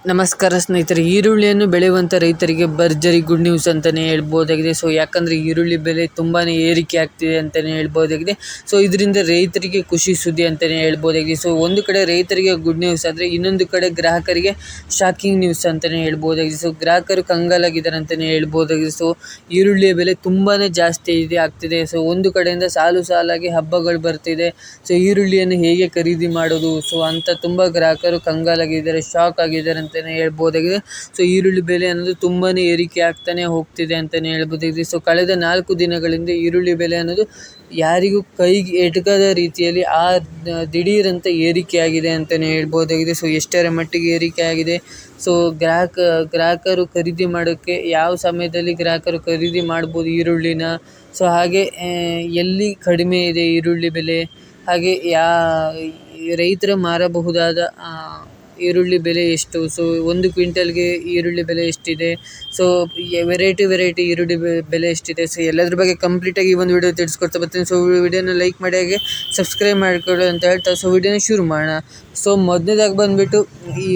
ನಮಸ್ಕಾರ ಸ್ನೇಹಿತರೆ, ಈರುಳ್ಳಿಯನ್ನು ಬೆಳೆಯುವಂಥ ರೈತರಿಗೆ ಭರ್ಜರಿ ಗುಡ್ ನ್ಯೂಸ್ ಅಂತಲೇ ಹೇಳ್ಬೋದಾಗಿದೆ. ಸೊ ಯಾಕಂದರೆ ಈರುಳ್ಳಿ ಬೆಲೆ ತುಂಬಾ ಏರಿಕೆ ಆಗ್ತಿದೆ ಅಂತಲೇ ಹೇಳ್ಬೋದಾಗಿದೆ. ಸೊ ಇದರಿಂದ ರೈತರಿಗೆ ಖುಷಿ ಸುದ್ದಿ ಅಂತಲೇ ಹೇಳ್ಬೋದಾಗಿದೆ. ಸೊ ಒಂದು ಕಡೆ ರೈತರಿಗೆ ಗುಡ್ ನ್ಯೂಸ್ ಆದರೆ ಇನ್ನೊಂದು ಕಡೆ ಗ್ರಾಹಕರಿಗೆ ಶಾಕಿಂಗ್ ನ್ಯೂಸ್ ಅಂತಲೇ ಹೇಳ್ಬೋದಾಗಿದೆ. ಸೊ ಗ್ರಾಹಕರು ಕಂಗಾಲಾಗಿದ್ದಾರೆ ಅಂತಲೇ ಹೇಳ್ಬೋದಾಗಿದೆ. ಸೊ ಈರುಳ್ಳಿಯ ಬೆಲೆ ತುಂಬಾ ಜಾಸ್ತಿ ಆಗ್ತಿದೆ. ಸೊ ಒಂದು ಕಡೆಯಿಂದ ಸಾಲಾಗಿ ಹಬ್ಬಗಳು ಬರ್ತಿದೆ. ಸೊ ಈರುಳ್ಳಿಯನ್ನು ಹೇಗೆ ಖರೀದಿ ಮಾಡೋದು ಅಂತ ತುಂಬ ಗ್ರಾಹಕರು ಕಂಗಾಲಾಗಿದ್ದಾರೆ, ಶಾಕ್ ಆಗಿದ್ದಾರೆ ಅಂತಲೇ ಹೇಳ್ಬೋದಾಗಿದೆ. ಸೊ ಈರುಳ್ಳಿ ಬೆಲೆ ಅನ್ನೋದು ತುಂಬಾ ಏರಿಕೆ ಆಗ್ತಾನೆ ಹೋಗ್ತಿದೆ ಅಂತಲೇ ಹೇಳ್ಬೋದಾಗಿದೆ. ಸೊ ಕಳೆದ 4 ದಿನಗಳಿಂದ ಈರುಳ್ಳಿ ಬೆಲೆ ಅನ್ನೋದು ಯಾರಿಗೂ ಕೈಗೆ ಎಟಕದ ರೀತಿಯಲ್ಲಿ ದಿಢೀರಂತ ಏರಿಕೆಯಾಗಿದೆ ಅಂತಲೇ ಹೇಳ್ಬೋದಾಗಿದೆ. ಸೊ ಎಷ್ಟರ ಮಟ್ಟಿಗೆ ಏರಿಕೆ ಆಗಿದೆ, ಸೊ ಗ್ರಾಹಕರು ಖರೀದಿ ಮಾಡೋಕ್ಕೆ ಯಾವ ಸಮಯದಲ್ಲಿ ಗ್ರಾಹಕರು ಖರೀದಿ ಮಾಡ್ಬೋದು ಈರುಳ್ಳಿನ, ಸೊ ಹಾಗೆ ಎಲ್ಲಿ ಕಡಿಮೆ ಇದೆ ಈರುಳ್ಳಿ ಬೆಲೆ, ಹಾಗೆ ರೈತರು ಮಾರಬಹುದಾದ ಈರುಳ್ಳಿ ಬೆಲೆ ಎಷ್ಟು, ಸೊ 1 ಕ್ವಿಂಟಲ್ಗೆ ಈರುಳ್ಳಿ ಬೆಲೆ ಎಷ್ಟಿದೆ, ಸೊ ವೆರೈಟಿ ಈರುಳ್ಳಿ ಬೆಲೆ ಎಷ್ಟಿದೆ, ಸೊ ಎಲ್ಲದ್ರ ಬಗ್ಗೆ ಕಂಪ್ಲೀಟಾಗಿ ಈ ಒಂದು ವಿಡಿಯೋ ತಿಳಿಸ್ಕೊಡ್ತಾ ಬರ್ತೀನಿ. ಸೊ ವಿಡಿಯೋನ ಲೈಕ್ ಮಾಡಿ ಹಾಗೆ ಸಬ್ಸ್ಕ್ರೈಬ್ ಮಾಡಿಕೊಳ್ಳಿ ಅಂತ ಹೇಳ್ತಾ ಸೊ ವಿಡಿಯೋನ ಶುರು ಮಾಡೋಣ. ಸೊ ಮೊದಲನೇದಾಗಿ ಬಂದುಬಿಟ್ಟು ಈ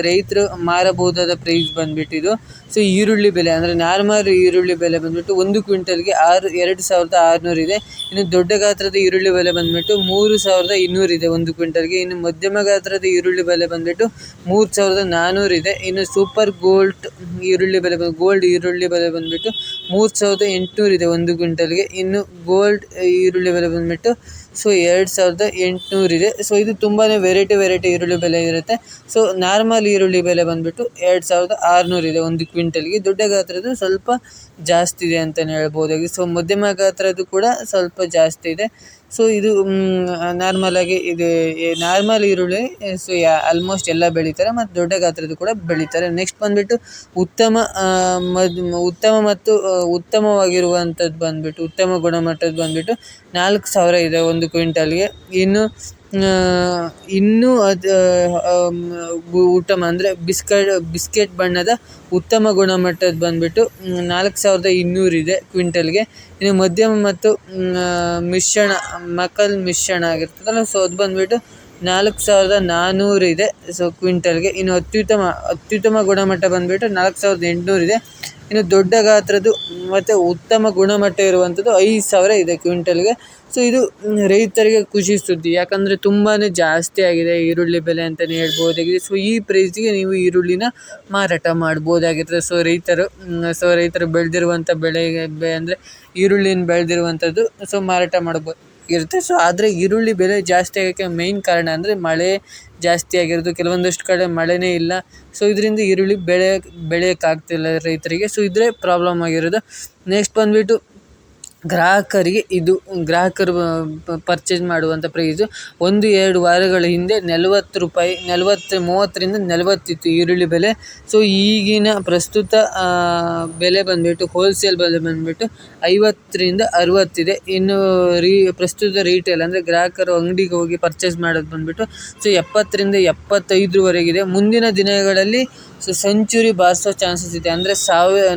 ರೈತರು ಮಾರಬಹುದಾದ ಪ್ರೈಸ್ ಬಂದುಬಿಟ್ಟು ಇದು. ಸೊ ಈರುಳ್ಳಿ ಬೆಲೆ ಅಂದರೆ ನಾರ್ಮಲ್ ಈರುಳ್ಳಿ ಬೆಲೆ ಬಂದುಬಿಟ್ಟು 1 ಕ್ವಿಂಟಲ್ಗೆ 2,600 ಇದೆ. ಇನ್ನು ದೊಡ್ಡ ಗಾತ್ರದ ಈರುಳ್ಳಿ ಬೆಲೆ ಬಂದುಬಿಟ್ಟು 3,200 ಇದೆ 1 ಕ್ವಿಂಟಲ್ಗೆ. ಇನ್ನು ಮಧ್ಯಮ ಗಾತ್ರದ ಈರುಳ್ಳಿ ಬೆಲೆ ಬಂದುಬಿಟ್ಟು 3,400 ಇದೆ. ಇನ್ನು ಸೂಪರ್ ಗೋಲ್ಡ್ ಈರುಳ್ಳಿ ಬೆಲೆ ಬಂದುಬಿಟ್ಟು 3,800 ಇದೆ 1 ಕ್ವಿಂಟಲ್ಗೆ. ಇನ್ನು ಗೋಲ್ಡ್ ಈರುಳ್ಳಿ ಬೆಲೆ ಬಂದುಬಿಟ್ಟು ಸೊ 2,800 ಇದೆ. ಸೊ ಇದು ತುಂಬಾ ವೆರೈಟಿ ಈರುಳ್ಳಿ ಬೆಲೆ ಇರುತ್ತೆ. ಸೊ ನಾರ್ಮಲ್ ಈರುಳ್ಳಿ ಬೆಲೆ ಬಂದುಬಿಟ್ಟು 2,600 ಇದೆ 1 ಕ್ವಿಂಟಲ್ಗೆ. ದೊಡ್ಡ ಗಾತ್ರದ್ದು ಸ್ವಲ್ಪ ಜಾಸ್ತಿ ಇದೆ ಅಂತಲೇ ಹೇಳ್ಬೋದಾಗಿದೆ. ಸೊ ಮಧ್ಯಮ ಗಾತ್ರದ್ದು ಕೂಡ ಸ್ವಲ್ಪ ಜಾಸ್ತಿ ಇದೆ. ಸೊ ಇದು ನಾರ್ಮಲ್ ಈರುಳ್ಳಿ. ಸೊ ಆಲ್ಮೋಸ್ಟ್ ಎಲ್ಲ ಬೆಳೀತಾರೆ ಮತ್ತು ದೊಡ್ಡ ಗಾತ್ರದ್ದು ಕೂಡ ಬೆಳೀತಾರೆ. ನೆಕ್ಸ್ಟ್ ಬಂದುಬಿಟ್ಟು ಉತ್ತಮ ಮತ್ತು ಉತ್ತಮವಾಗಿರುವಂಥದ್ದು ಬಂದುಬಿಟ್ಟು ಉತ್ತಮ ಗುಣಮಟ್ಟದ್ದು ಬಂದುಬಿಟ್ಟು 4,000 ಇದೆ 1 ಕ್ವಿಂಟಲ್ಗೆ. ಇನ್ನೂ ಅದು ಉತ್ತಮ ಅಂದರೆ ಬಿಸ್ಕೆಟ್ ಬಣ್ಣದ ಉತ್ತಮ ಗುಣಮಟ್ಟದ್ದು ಬಂದುಬಿಟ್ಟು 4,200 ಇದೆ ಕ್ವಿಂಟಲ್ಗೆ. ಇನ್ನು ಮಧ್ಯಮ ಮತ್ತು ಮಿಶ್ರಣ ಆಗಿರ್ತದಲ್ಲ, ಸೊ ಅದು ಬಂದುಬಿಟ್ಟು 4,400 ಇದೆ ಸೊ ಕ್ವಿಂಟಲ್ಗೆ. ಇನ್ನು ಅತ್ಯುತ್ತಮ ಗುಣಮಟ್ಟ ಬಂದುಬಿಟ್ಟು 4,800 ಇದೆ. ಇನ್ನು ದೊಡ್ಡ ಗಾತ್ರದ್ದು ಮತ್ತು ಉತ್ತಮ ಗುಣಮಟ್ಟ ಇರುವಂಥದ್ದು 5,000 ಇದೆ ಕ್ವಿಂಟಲ್ಗೆ. ಸೊ ಇದು ರೈತರಿಗೆ ಖುಷಿ ಸುದ್ದಿ, ಯಾಕಂದರೆ ತುಂಬಾ ಜಾಸ್ತಿ ಆಗಿದೆ ಈರುಳ್ಳಿ ಬೆಲೆ ಅಂತಲೇ ಹೇಳ್ಬೋದಾಗಿದೆ. ಸೊ ಈ ಪ್ರೈಸ್ಗೆ ನೀವು ಈರುಳ್ಳಿನ ಮಾರಾಟ ಮಾಡ್ಬೋದಾಗಿರ್ತದೆ. ಸೊ ರೈತರು ಬೆಳೆದಿರುವಂಥ ಅಂದರೆ ಈರುಳ್ಳಿನ ಬೆಳೆದಿರುವಂಥದ್ದು ಸೊ ಮಾರಾಟ ಮಾಡ್ಬೋದು ಇರುತ್ತೆ. ಸೊ ಆದರೆ ಈರುಳ್ಳಿ ಬೆಲೆ ಜಾಸ್ತಿ ಆಗೋಕ್ಕೆ ಮೇಯ್ನ್ ಕಾರಣ ಅಂದರೆ ಮಳೆ ಜಾಸ್ತಿ ಆಗಿರೋದು. ಕೆಲವೊಂದಷ್ಟು ಕಡೆ ಮಳೆನೇ ಇಲ್ಲ. ಸೊ ಇದರಿಂದ ಈರುಳ್ಳಿ ಬೆಳೆಯೋಕ್ಕಾಗ್ತಿಲ್ಲ ರೈತರಿಗೆ. ಸೊ ಇದ್ರೆ ಪ್ರಾಬ್ಲಮ್ ಆಗಿರೋದು. ನೆಕ್ಸ್ಟ್ ಬಂದುಬಿಟ್ಟು ಗ್ರಾಹಕರು ಪರ್ಚೇಸ್ ಮಾಡುವಂಥ ಪ್ರೈಸು 1-2 ವಾರಗಳ ಹಿಂದೆ 40 ರೂಪಾಯಿ 30ರಿಂದ 40 ಇತ್ತು ಈರುಳ್ಳಿ ಬೆಲೆ. ಸೊ ಈಗಿನ ಪ್ರಸ್ತುತ ಬೆಲೆ ಬಂದುಬಿಟ್ಟು ಹೋಲ್ಸೇಲ್ ಬೆಲೆ ಬಂದುಬಿಟ್ಟು 50ರಿಂದ 60 ಇದೆ. ಇನ್ನು ಪ್ರಸ್ತುತ ರೀಟೇಲ್ ಅಂದರೆ ಗ್ರಾಹಕರು ಅಂಗಡಿಗೆ ಹೋಗಿ ಪರ್ಚೇಸ್ ಮಾಡೋದು ಬಂದುಬಿಟ್ಟು ಸೊ 70ರಿಂದ 75ವರೆಗಿದೆ. ಮುಂದಿನ ದಿನಗಳಲ್ಲಿ ಸೊ ಸೆಂಚುರಿ ಬಾರಿಸೋ ಚಾನ್ಸಸ್ ಇದೆ, ಅಂದರೆ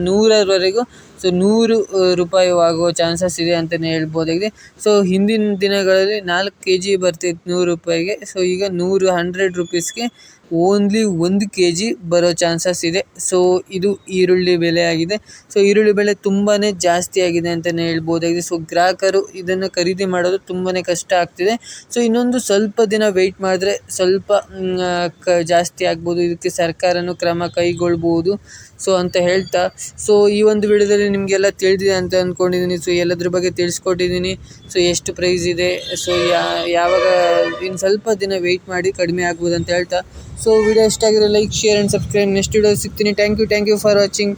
100ರವರೆಗೂ ಸೊ 100 ರೂಪಾಯಿ ಆಗುವ ಚಾನ್ಸಸ್ ಇದೆ ಅಂತಲೇ ಹೇಳ್ಬೋದಾಗಿದೆ. ಸೊ ಹಿಂದಿನ ದಿನಗಳಲ್ಲಿ 4 kg ಬರ್ತಿತ್ತು 100 ರೂಪಾಯಿಗೆ. ಸೊ ಈಗ 100 ರೂಪೀಸ್ಗೆ ಓನ್ಲಿ 1 kg ಬರೋ ಚಾನ್ಸಸ್ ಇದೆ. ಸೊ ಇದು ಈರುಳ್ಳಿ ಬೆಲೆ ಆಗಿದೆ. ಸೊ ಈರುಳ್ಳಿ ಬೆಲೆ ತುಂಬಾ ಜಾಸ್ತಿ ಆಗಿದೆ ಅಂತಲೇ ಹೇಳ್ಬೋದಾಗಿದೆ. ಸೊ ಗ್ರಾಹಕರು ಇದನ್ನು ಖರೀದಿ ಮಾಡೋದು ತುಂಬಾ ಕಷ್ಟ ಆಗ್ತಿದೆ. ಸೊ ಇನ್ನೊಂದು ಸ್ವಲ್ಪ ದಿನ ವೆಯ್ಟ್ ಮಾಡಿದ್ರೆ ಸ್ವಲ್ಪ ಜಾಸ್ತಿ ಆಗ್ಬೋದು. ಇದಕ್ಕೆ ಸರ್ಕಾರನೂ ಕ್ರಮ ಕೈಗೊಳ್ಬೋದು ಸೊ ಅಂತ ಹೇಳ್ತಾ, ಸೊ ಈ ಒಂದು ವಿಡಿಯೋದಲ್ಲಿ ನಿಮಗೆಲ್ಲ ತಿಳಿದಿದೆ ಅಂತ ಅಂದ್ಕೊಂಡಿದ್ದೀನಿ. ಸೊ ಎಲ್ಲದ್ರ ಬಗ್ಗೆ ತಿಳಿಸ್ಕೊಟ್ಟಿದ್ದೀನಿ. ಸೊ ಎಷ್ಟು ಪ್ರೈಸ್ ಇದೆ, ಸೊ ಯಾವಾಗ ಇನ್ನು ಸ್ವಲ್ಪ ದಿನ ವೆಯ್ಟ್ ಮಾಡಿ ಕಡಿಮೆ ಆಗ್ಬೋದು ಅಂತ ಹೇಳ್ತಾ, ಸೊ ವಿಡಿಯೋ ಇಷ್ಟ ಆಗಿರೋ like, share and subscribe. Next video ಸಿಗ್ತೀನಿ. Thank you for watching.